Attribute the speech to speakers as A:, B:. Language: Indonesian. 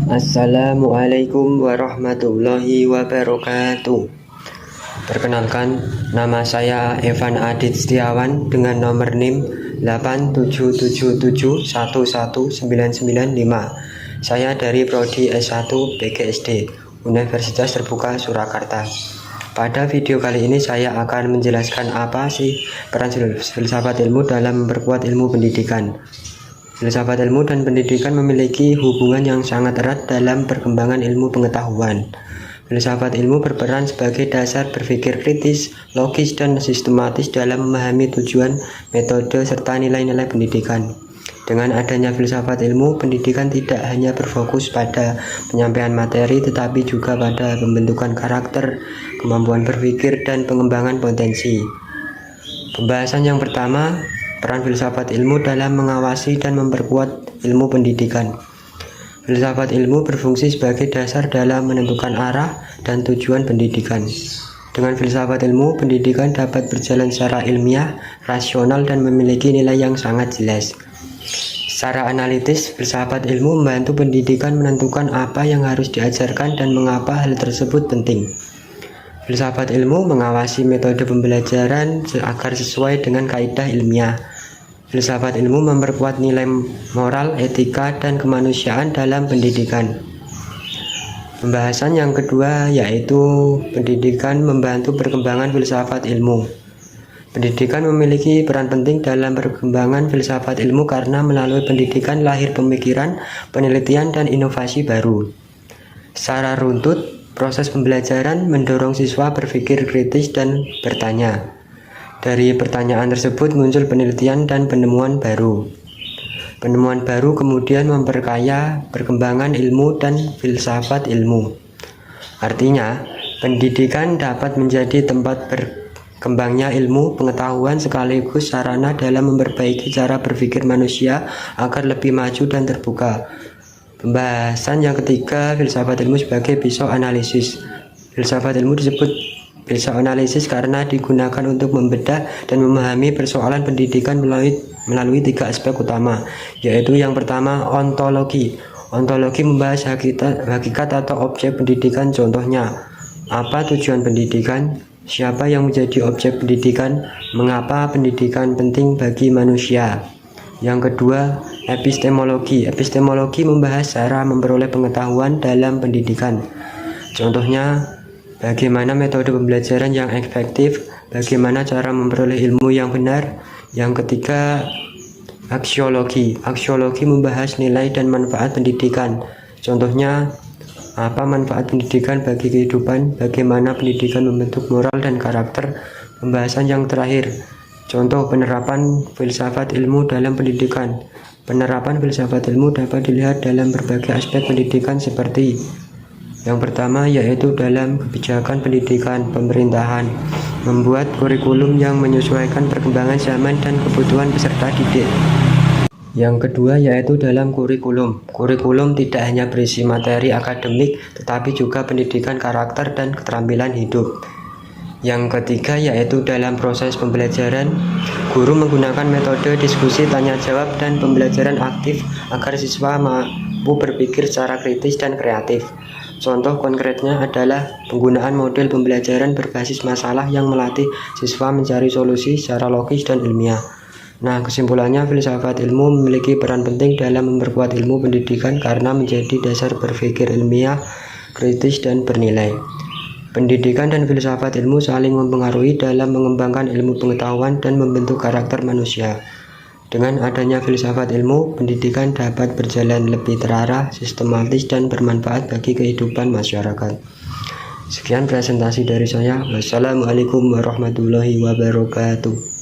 A: Assalamualaikum warahmatullahi wabarakatuh. Perkenalkan, nama saya Evan Adit Setiawan dengan nomor NIM 877711995. Saya dari Prodi S1 PGSD Universitas Terbuka Surakarta. Pada video kali ini saya akan menjelaskan apa sih peran filsafat ilmu dalam memperkuat ilmu pendidikan. Filsafat ilmu dan pendidikan memiliki hubungan yang sangat erat dalam perkembangan ilmu pengetahuan. Filsafat ilmu berperan sebagai dasar berpikir kritis, logis, dan sistematis dalam memahami tujuan, metode, serta nilai-nilai pendidikan. Dengan adanya filsafat ilmu, pendidikan tidak hanya berfokus pada penyampaian materi, tetapi juga pada pembentukan karakter, kemampuan berpikir, dan pengembangan potensi. Pembahasan yang pertama, peran filsafat ilmu dalam mengawasi dan memperkuat ilmu pendidikan. Filsafat ilmu berfungsi sebagai dasar dalam menentukan arah dan tujuan pendidikan. Dengan filsafat ilmu, pendidikan dapat berjalan secara ilmiah, rasional, dan memiliki nilai yang sangat jelas. Secara analitis, filsafat ilmu membantu pendidikan menentukan apa yang harus diajarkan dan mengapa hal tersebut penting. Filsafat ilmu mengawasi metode pembelajaran agar sesuai dengan kaidah ilmiah. Filsafat ilmu memperkuat nilai moral, etika, dan kemanusiaan dalam pendidikan. Pembahasan yang kedua yaitu pendidikan membantu perkembangan filsafat ilmu. Pendidikan memiliki peran penting dalam perkembangan filsafat ilmu karena melalui pendidikan lahir pemikiran, penelitian, dan inovasi baru. Secara runtut, proses pembelajaran mendorong siswa berpikir kritis dan bertanya. Dari pertanyaan tersebut muncul penelitian dan penemuan baru. Penemuan baru kemudian memperkaya perkembangan ilmu dan filsafat ilmu. Artinya, pendidikan dapat menjadi tempat berkembangnya ilmu pengetahuan sekaligus sarana dalam memperbaiki cara berpikir manusia agar lebih maju dan terbuka. Pembahasan yang ketiga, filsafat ilmu sebagai pisau analisis. Filsafat ilmu disebut pisau analisis karena digunakan untuk membedah dan memahami persoalan pendidikan melalui tiga aspek utama, yaitu yang pertama, ontologi. Ontologi membahas hakikat atau objek pendidikan, contohnya, apa tujuan pendidikan, siapa yang menjadi objek pendidikan, mengapa pendidikan penting bagi manusia. Yang kedua, epistemologi. Epistemologi membahas cara memperoleh pengetahuan dalam pendidikan. Contohnya, bagaimana metode pembelajaran yang efektif, bagaimana cara memperoleh ilmu yang benar. Yang ketiga, aksiologi. Aksiologi membahas nilai dan manfaat pendidikan. Contohnya, apa manfaat pendidikan bagi kehidupan, bagaimana pendidikan membentuk moral dan karakter. Pembahasan yang terakhir, contoh penerapan filsafat ilmu dalam pendidikan. Penerapan filsafat ilmu dapat dilihat dalam berbagai aspek pendidikan seperti yang pertama yaitu dalam kebijakan pendidikan pemerintahan, membuat kurikulum yang menyesuaikan perkembangan zaman dan kebutuhan peserta didik. Yang kedua yaitu dalam kurikulum. Kurikulum tidak hanya berisi materi akademik tetapi juga pendidikan karakter dan keterampilan hidup. Yang ketiga yaitu dalam proses pembelajaran, guru menggunakan metode diskusi, tanya jawab, dan pembelajaran aktif agar siswa mampu berpikir secara kritis dan kreatif. Contoh konkretnya adalah penggunaan model pembelajaran berbasis masalah yang melatih siswa mencari solusi secara logis dan ilmiah. Nah, kesimpulannya, filsafat ilmu memiliki peran penting dalam memperkuat ilmu pendidikan karena menjadi dasar berpikir ilmiah, kritis, dan bernilai. Pendidikan dan filsafat ilmu saling mempengaruhi dalam mengembangkan ilmu pengetahuan dan membentuk karakter manusia. Dengan adanya filsafat ilmu, pendidikan dapat berjalan lebih terarah, sistematis, dan bermanfaat bagi kehidupan masyarakat. Sekian presentasi dari saya. Wassalamualaikum warahmatullahi wabarakatuh.